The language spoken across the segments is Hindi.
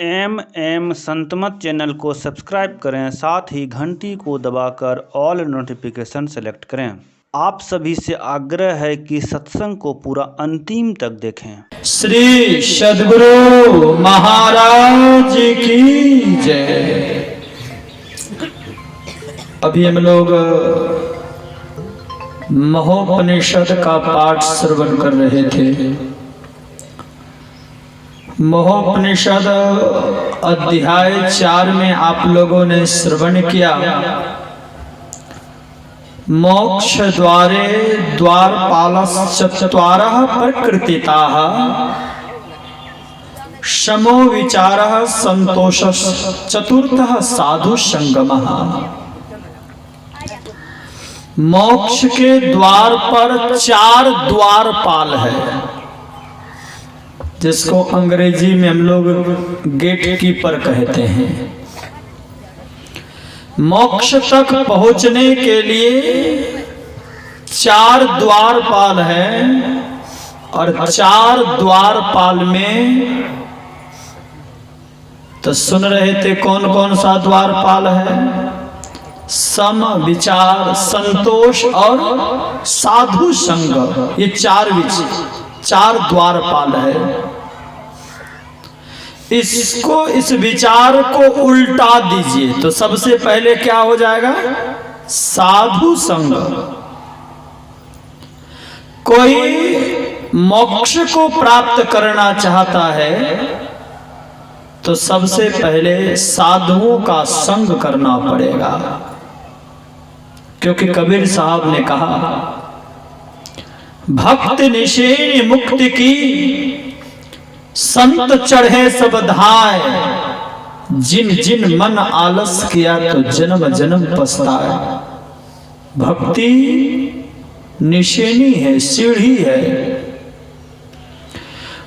एम संतमत चैनल को सब्सक्राइब करें, साथ ही घंटी को दबाकर ऑल नोटिफिकेशन सेलेक्ट करें। आप सभी से आग्रह है कि सत्संग को पूरा अंतिम तक देखें। श्री सद्गुरु महाराज की जय। अभी हम लोग महोपनिषद का पाठ श्रवण कर रहे थे। महोपनिषद अध्याय 4 में आप लोगों ने श्रवण किया। मोक्ष द्वारे द्वारपालश्चत्वारः प्रकृतिताः शमो विचारः संतोषश्चतुर्थः साधु संगमः। मोक्ष के द्वार पर 4 द्वारपाल है, जिसको अंग्रेजी में हम लोग गेट कीपर कहते हैं। मोक्ष तक पहुंचने के लिए 4 द्वारपाल हैं, और 4 द्वारपाल में तो सुन रहे थे कौन कौन सा द्वारपाल है। सम, विचार, संतोष और साधु संग, ये 4 द्वारपाल है। इस विचार को उल्टा दीजिए तो सबसे पहले क्या हो जाएगा? साधु संग। कोई मोक्ष को प्राप्त करना चाहता है तो सबसे पहले साधुओं का संग करना पड़ेगा, क्योंकि कबीर साहब ने कहा, भक्त निशेन मुक्ति की संत चढ़े सब धाय, जिन जिन मन आलस किया तो जन्म जन्म पछताए। भक्ति निशेनी है, सीढ़ी है।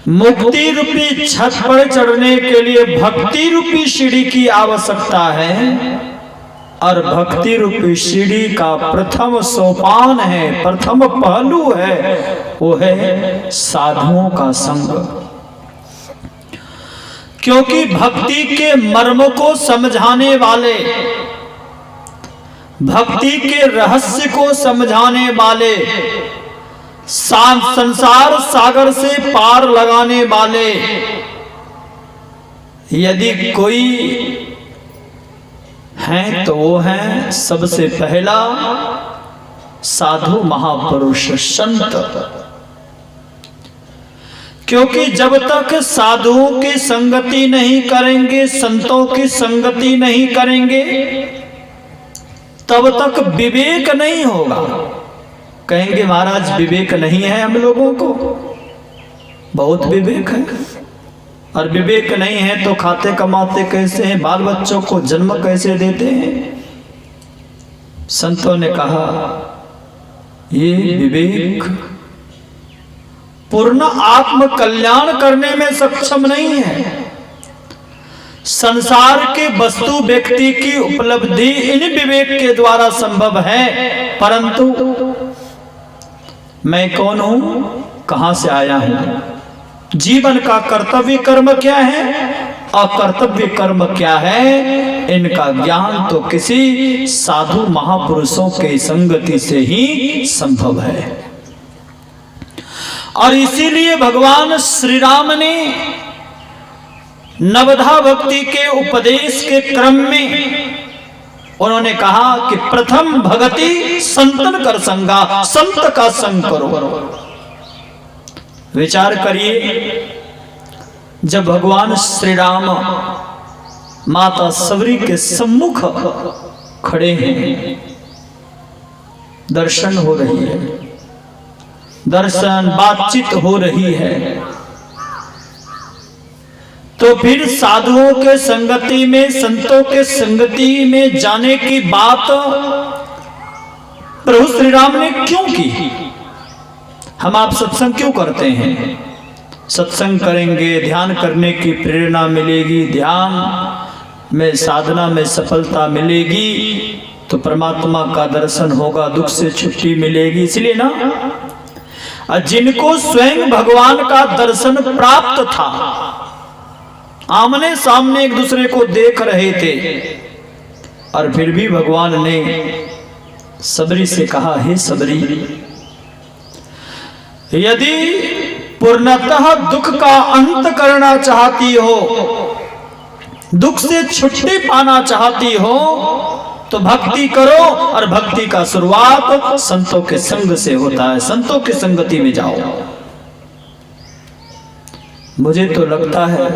मुक्ति रूपी छत पर चढ़ने के लिए भक्ति रूपी सीढ़ी की आवश्यकता है, और भक्ति रूपी सीढ़ी का प्रथम सोपान है, प्रथम पहलू है, वो है साधुओं का संग। क्योंकि भक्ति के मर्म को समझाने वाले, भक्ति के रहस्य को समझाने वाले, संसार सागर से पार लगाने वाले यदि कोई हैं तो वो हैं सबसे पहला साधु महापुरुष संत। क्योंकि जब तक साधुओं की संगति नहीं करेंगे, संतों की संगति नहीं करेंगे, तब तक विवेक नहीं होगा। कहेंगे महाराज विवेक नहीं है हम लोगों को। बहुत विवेक है, और विवेक नहीं है तो खाते कमाते कैसे हैं, बाल बच्चों को जन्म कैसे देते हैं। संतों ने कहा ये विवेक पूर्ण आत्म कल्याण करने में सक्षम नहीं है। संसार के वस्तु व्यक्ति की उपलब्धि इन विवेक के द्वारा संभव है, परंतु मैं कौन हूं, कहां से आया हूं, जीवन का कर्तव्य कर्म क्या है, अकर्तव्य कर्म क्या है, इनका ज्ञान तो किसी साधु महापुरुषों के संगति से ही संभव है। और इसीलिए भगवान श्री राम ने नवधा भक्ति के उपदेश के क्रम में उन्होंने कहा कि प्रथम भगति संतन कर संगा, संत का संग करो। विचार करिए, जब भगवान श्री राम माता सबरी के सम्मुख खड़े हैं, दर्शन हो रही है, दर्शन बातचीत हो रही है, तो फिर साधुओं के संगति में, संतों के संगति में जाने की बात प्रभु श्री राम ने क्यों की? हम आप सत्संग क्यों करते हैं? सत्संग करेंगे, ध्यान करने की प्रेरणा मिलेगी, ध्यान में साधना में सफलता मिलेगी, तो परमात्मा का दर्शन होगा, दुख से छुट्टी मिलेगी। इसलिए ना, जिनको स्वयं भगवान का दर्शन प्राप्त था आमने सामने एक दूसरे को देख रहे थे, और फिर भी भगवान ने सबरी से कहा, हे सबरी, यदि पूर्णतः दुख का अंत करना चाहती हो, दुख से छुट्टी पाना चाहती हो, तो भक्ति करो। और भक्ति का शुरुआत संतों के संग से होता है। संतों की संगति में जाओ। मुझे तो लगता है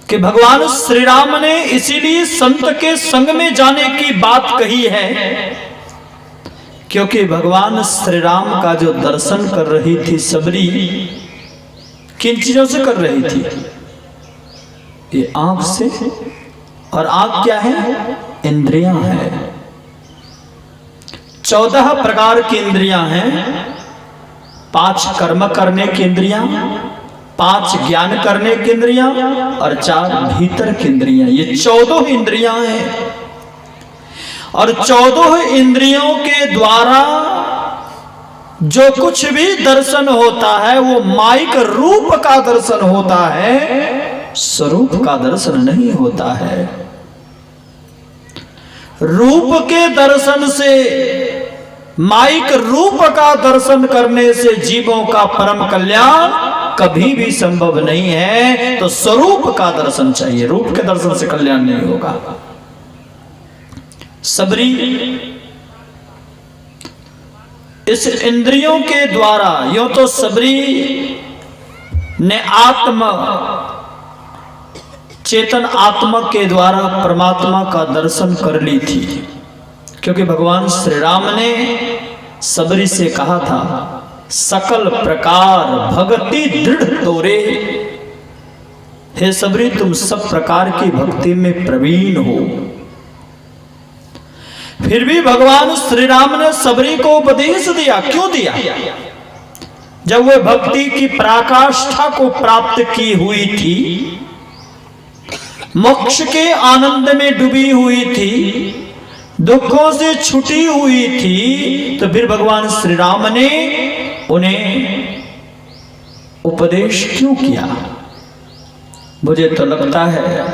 कि भगवान श्री राम ने इसीलिए संत के संग में जाने की बात कही है, क्योंकि भगवान श्री राम का जो दर्शन कर रही थी सबरी, किन चीजों से कर रही थी? ये आंख से। और आंख क्या है? इंद्रियां हैं। 14 प्रकार की इंद्रियां हैं। 5 कर्म करने की इंद्रियां, 5 ज्ञान करने की इंद्रियां, और 4 भीतर की इंद्रियां। ये 14 इंद्रियां हैं। और 14 इंद्रियों के द्वारा जो कुछ भी दर्शन होता है वो माइक रूप का दर्शन होता है, स्वरूप का दर्शन नहीं होता है। रूप के दर्शन से, माइक रूप का दर्शन करने से जीवों का परम कल्याण कभी भी संभव नहीं है। तो स्वरूप का दर्शन चाहिए, रूप के दर्शन से कल्याण नहीं होगा। सबरी इस इंद्रियों के द्वारा, यूं तो सबरी ने चेतन आत्मा के द्वारा परमात्मा का दर्शन कर ली थी, क्योंकि भगवान श्री राम ने सबरी से कहा था, सकल प्रकार भक्ति दृढ़ तोरे। हे सबरी, तुम सब प्रकार की भक्ति में प्रवीण हो। फिर भी भगवान श्री राम ने सबरी को उपदेश दिया। क्यों दिया? जब वह भक्ति की पराकाष्ठा को प्राप्त की हुई थी, मोक्ष के आनंद में डूबी हुई थी, दुखों से छुटी हुई थी, तो फिर भगवान श्री राम ने उन्हें उपदेश क्यों किया? मुझे तो लगता है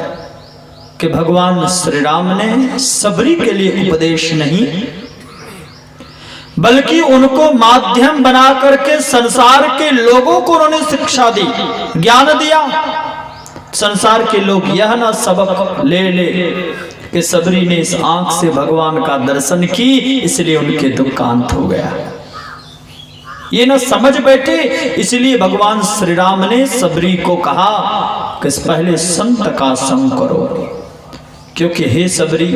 कि भगवान श्री राम ने सबरी के लिए उपदेश नहीं, बल्कि उनको माध्यम बना करके संसार के लोगों को उन्होंने शिक्षा दी, ज्ञान दिया। संसार के लोग यह ना सबक ले ले कि सबरी ने इस आंख से भगवान का दर्शन की, इसलिए उनके दुख का अंत हो गया। ये ना समझ बैठे, इसलिए भगवान श्री राम ने सबरी को कहा कि पहले संत का संग करो। क्योंकि हे सबरी,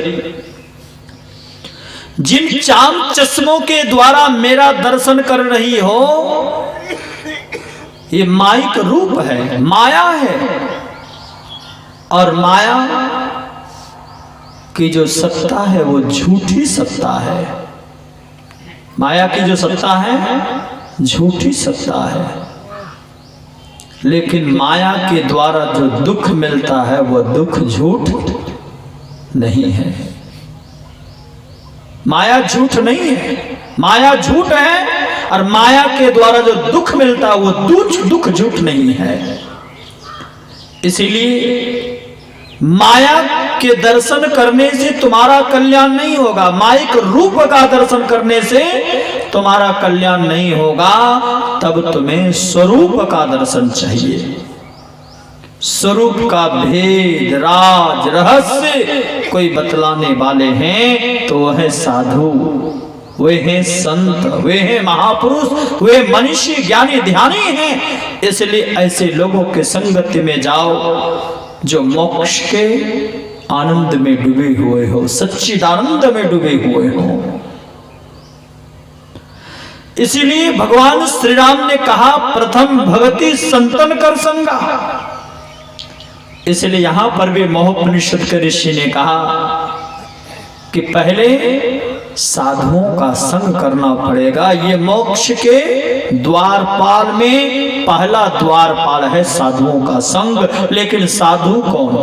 जिन चांद चश्मों के द्वारा मेरा दर्शन कर रही हो, ये माइक रूप है, माया है। और माया की जो सत्ता है वो झूठी सत्ता है। माया की जो सत्ता है झूठी सत्ता है। लेकिन माया के द्वारा जो दुख मिलता है वो दुख झूठ नहीं है। माया झूठ नहीं है, माया झूठ है। और माया के द्वारा जो दुख मिलता है वो दुख झूठ नहीं है। इसीलिए माया के दर्शन करने से तुम्हारा कल्याण नहीं होगा, माइक रूप का दर्शन करने से तुम्हारा कल्याण नहीं होगा। तब तुम्हें स्वरूप का दर्शन चाहिए। स्वरूप का भेद, राज, रहस्य कोई बतलाने वाले हैं तो वह साधु, वे हैं संत, वे हैं महापुरुष, वे मनीषी ज्ञानी ध्यानी हैं। इसलिए ऐसे लोगों के संगति में जाओ जो मोक्ष के आनंद में डूबे हुए हो, सच्चिदानंद में डूबे हुए हो। इसीलिए भगवान श्री राम ने कहा, प्रथम भगति संतन कर संगा। इसलिए यहां पर भी महोपनिषद के ऋषि ने कहा कि पहले साधुओं का संग करना पड़ेगा। ये मोक्ष के द्वारपाल में पहला द्वारपाल है साधुओं का संग। लेकिन साधु कौन?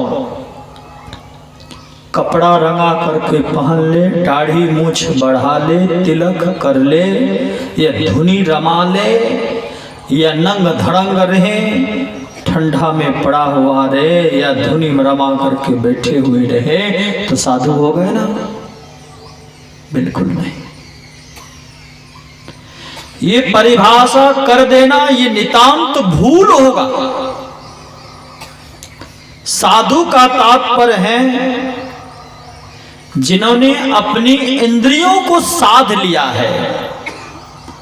कपड़ा रंगा करके पहन ले, दाढ़ी मूछ बढ़ा ले, तिलक कर ले, या धुनी रमा ले, या नंग धड़ंग रहे, ठंडा में पड़ा हुआ रहे या धुनी रमा करके बैठे हुए रहे तो साधु हो गए ना? बिल्कुल नहीं। ये परिभाषा कर देना ये नितांत भूल होगा। साधु का तात्पर्य है जिन्होंने अपनी इंद्रियों को साध लिया है,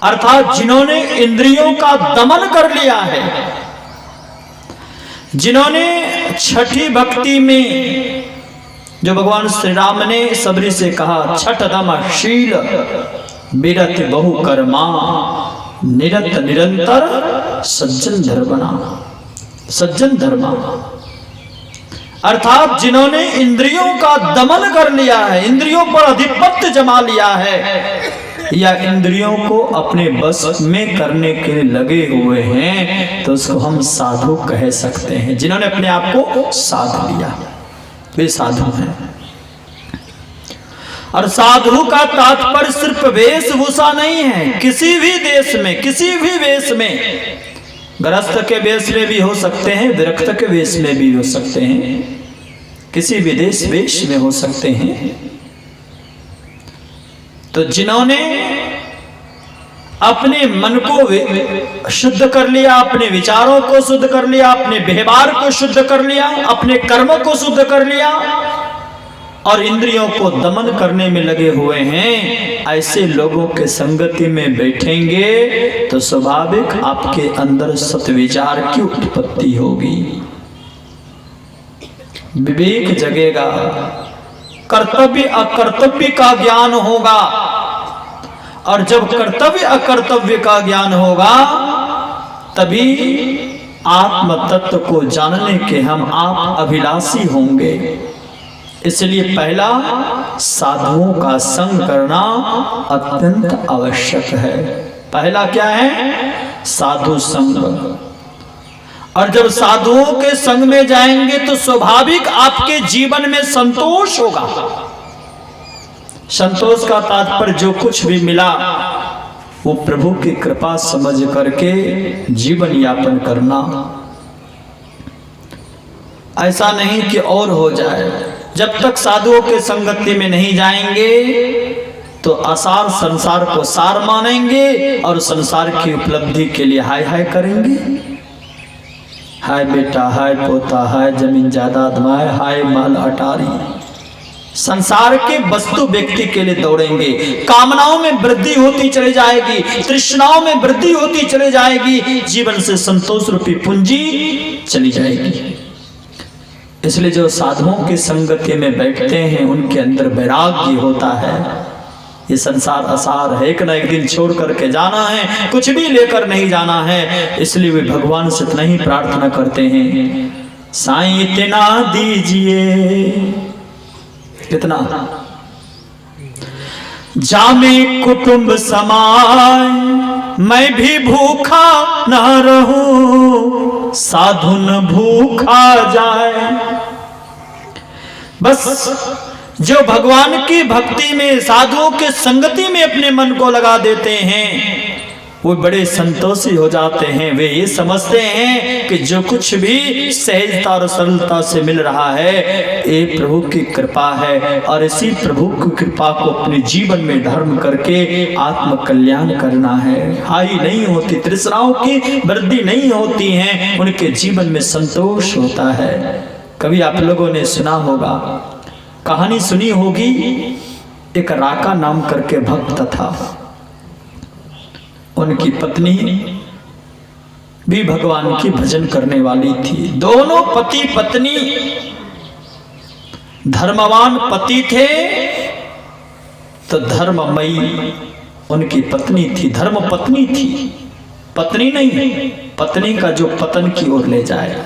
अर्थात जिन्होंने इंद्रियों का दमन कर लिया है, जिन्होंने छठी भक्ति में जो भगवान श्री राम ने सबरी से कहा, छठ दम शील विरत बहु कर्मा निरत निरंतर सज्जन धर्मना, सज्जन धर्मा, अर्थात जिन्होंने इंद्रियों का दमन कर लिया है, इंद्रियों पर अधिपत्य जमा लिया है, या इंद्रियों को अपने बस में करने के लिए लगे हुए हैं, तो उसको हम साधु कह सकते हैं। जिन्होंने अपने आप को साध लिया वे साधु हैं। और साधु का तात्पर्य सिर्फ वेशभूषा नहीं है। किसी भी देश में, किसी भी वेश में, गृहस्थ के वेश में भी हो सकते हैं, विरक्त के वेश में भी हो सकते हैं, किसी भी देश वेश में हो सकते हैं। तो जिन्होंने अपने मन को शुद्ध कर लिया, अपने विचारों को शुद्ध कर लिया, अपने व्यवहार को शुद्ध कर लिया, अपने कर्मों को शुद्ध कर लिया और इंद्रियों को दमन करने में लगे हुए हैं, ऐसे लोगों के संगति में बैठेंगे तो स्वाभाविक आपके अंदर सत्विचार की उत्पत्ति होगी, विवेक जगेगा, कर्तव्य अकर्तव्य का ज्ञान होगा। और जब कर्तव्य अकर्तव्य का ज्ञान होगा तभी आत्म तत्व को जानने के हम आप अभिलाषी होंगे। इसलिए पहला साधुओं का संग करना अत्यंत आवश्यक है। पहला क्या है? साधु संग। और जब साधुओं के संग में जाएंगे तो स्वाभाविक आपके जीवन में संतोष होगा। संतोष का तात्पर्य जो कुछ भी मिला वो प्रभु की कृपा समझ करके जीवन यापन करना, ऐसा नहीं कि और हो जाए। जब तक साधुओं के संगति में नहीं जाएंगे तो असार संसार को सार मानेंगे और संसार की उपलब्धि के लिए हाय हाय करेंगे। हाय बेटा, हाय पोता, हाय जमीन जायदाद, हाय माल अटारी। संसार के वस्तु व्यक्ति के लिए दौड़ेंगे। कामनाओं में वृद्धि होती चली जाएगी, तृष्णाओं में वृद्धि होती चली जाएगी, जीवन से संतोष रूपी पूंजी चली जाएगी। इसलिए जो साधुओं की संगति में बैठते हैं उनके अंदर वैराग्य होता है। ये संसार असार है, एक न एक दिन छोड़ करके जाना है, कुछ भी लेकर नहीं जाना है। इसलिए वे भगवान से इतना ही प्रार्थना करते हैं, साईं इतना दीजिए, कितना, जामे कुटुंब समाय मैं भी भूखा न रहूं, साधु न भूखा जाए। बस जो भगवान की भक्ति में, साधुओं के संगति में अपने मन को लगा देते हैं वो बड़े संतोषी हो जाते हैं। वे ये समझते हैं कि जो कुछ भी सहजता और सरलता से मिल रहा है ये प्रभु की कृपा है, और इसी प्रभु की कृपा को अपने जीवन में धर्म करके आत्म कल्याण करना है। हाई नहीं होती, तृष्णाओं की वृद्धि नहीं होती है, उनके जीवन में संतोष होता है। कभी आप लोगों ने सुना होगा, कहानी सुनी होगी, एक राका नाम करके भक्त था, उनकी पत्नी भी भगवान की भजन करने वाली थी। दोनों पति पत्नी धर्मवान पति थे तो धर्ममयी उनकी पत्नी थी, धर्म पत्नी थी, पत्नी नहीं, पत्नी का जो पतन की ओर ले जाए,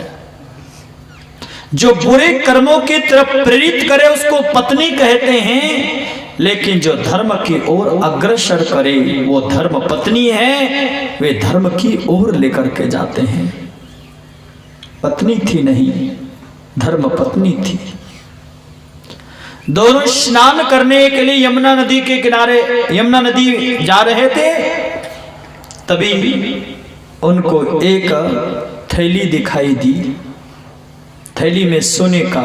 जो बुरे कर्मों की तरफ प्रेरित करे उसको पत्नी कहते हैं, लेकिन जो धर्म की ओर अग्रसर करे वो धर्म पत्नी है। वे धर्म की ओर लेकर के जाते हैं। पत्नी थी नहीं, धर्म पत्नी थी। दोनों स्नान करने के लिए यमुना नदी के किनारे, यमुना नदी जा रहे थे, तभी उनको एक थैली दिखाई दी। थैली में सोने का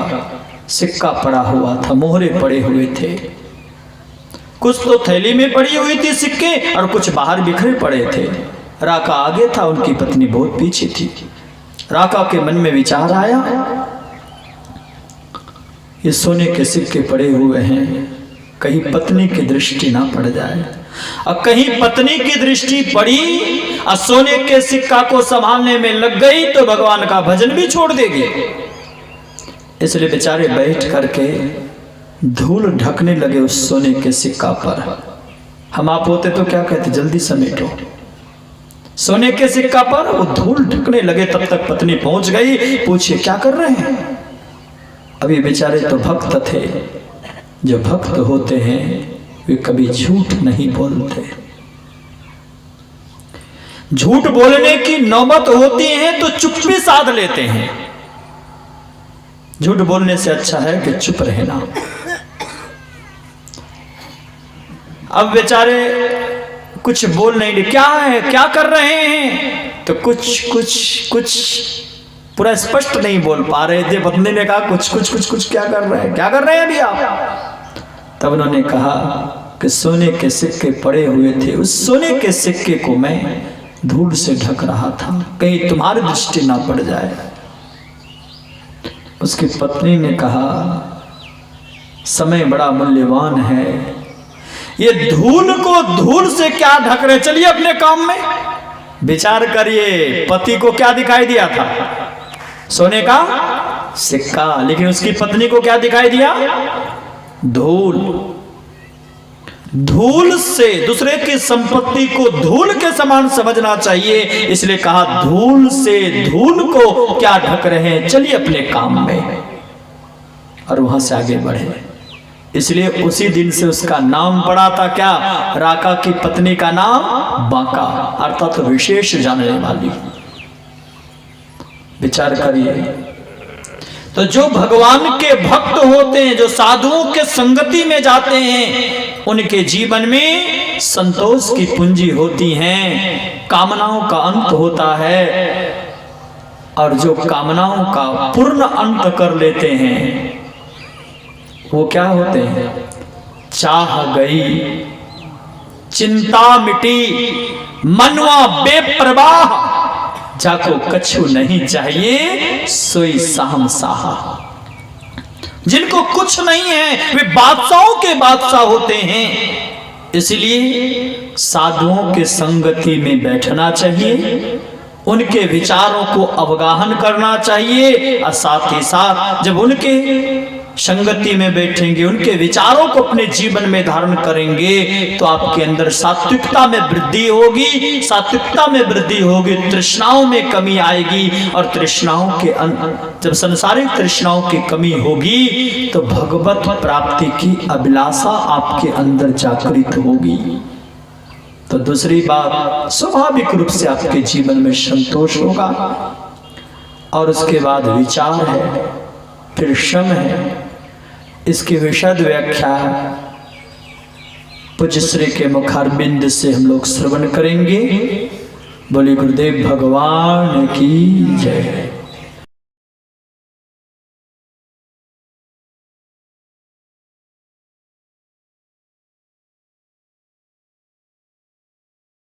सिक्का पड़ा हुआ था, मोहरे पड़े हुए थे। कुछ तो थैली में पड़ी हुई थी सिक्के और कुछ बाहर बिखरे पड़े थे। राका आगे था, उनकी पत्नी बहुत पीछे थी। राका के मन में विचार आया, ये सोने के सिक्के पड़े हुए हैं, कहीं पत्नी की दृष्टि ना पड़ जाए। और कहीं पत्नी की दृष्टि पड़ी और सोने के सिक्का को संभालने में लग गई तो भगवान का भजन भी छोड़ देगी। इसलिए बेचारे बैठ करके धूल ढकने लगे उस सोने के सिक्का पर। हम आप होते तो क्या कहते, जल्दी समेटो। सोने के सिक्का पर वो धूल ढकने लगे। तब तक पत्नी पहुंच गई, पूछे क्या कर रहे हैं। अभी बेचारे तो भक्त थे, जो भक्त होते हैं वे कभी झूठ नहीं बोलते। झूठ बोलने की नौबत होती है तो चुप्पी साध लेते हैं। झूठ बोलने से अच्छा है कि चुप रहना। अब बेचारे कुछ बोल नहीं रहे, क्या है, क्या कर रहे हैं, तो कुछ पूरा स्पष्ट नहीं बोल पा रहे थे। पत्नी ने कहा कुछ क्या कर रहे हैं, क्या कर रहे हैं अभी आप। तब उन्होंने कहा कि सोने के सिक्के पड़े हुए थे, उस सोने के सिक्के को मैं धूल से ढक रहा था, कहीं तुम्हारी दृष्टि ना पड़ जाए। उसकी पत्नी ने कहा समय बड़ा मूल्यवान है, ये धूल को धूल से क्या ढक रहे, चलिए अपने काम में। विचार करिए, पति को क्या दिखाई दिया था, सोने का सिक्का, लेकिन उसकी पत्नी को क्या दिखाई दिया, धूल। धूल से दूसरे की संपत्ति को धूल के समान समझना चाहिए। इसलिए कहा धूल से धूल को क्या ढक रहे हैं, चलिए अपने काम में। और वहां से आगे बढ़े। इसलिए उसी दिन से उसका नाम पड़ा था क्या, राका की पत्नी का नाम बांका, अर्थात तो विशेष जानने वाली। विचार करिए, तो जो भगवान के भक्त होते हैं, जो साधुओं के संगति में जाते हैं, उनके जीवन में संतोष की पूंजी होती है, कामनाओं का अंत होता है। और जो कामनाओं का पूर्ण अंत कर लेते हैं वो क्या होते हैं, चाह गई, चिंता मिटी, मनवा बेप्रवाह, जाको कछु नहीं चाहिए सोई साम साहा। जिनको कुछ नहीं है वे बादशाहों के बादशाह होते हैं। इसलिए साधुओं के संगति में बैठना चाहिए, उनके विचारों को अवगाहन करना चाहिए। और साथ ही साथ जब उनके संगति में बैठेंगे, उनके विचारों को अपने जीवन में धारण करेंगे, तो आपके अंदर सात्विकता में वृद्धि होगी। सात्विकता में वृद्धि होगी, तृष्णाओं में कमी आएगी। और तृष्णाओं के जब संसारिक तृष्णाओं की कमी होगी तो भगवत प्राप्ति की अभिलाषा आपके अंदर जागृत होगी। तो दूसरी बात, स्वाभाविक रूप से आपके जीवन में संतोष होगा। और उसके बाद विचार है, फिर श्रम है। इसकी विशद व्याख्या पूज्य श्री के मुखारबिंद से हम लोग श्रवण करेंगे। बोले गुरुदेव भगवान की जय।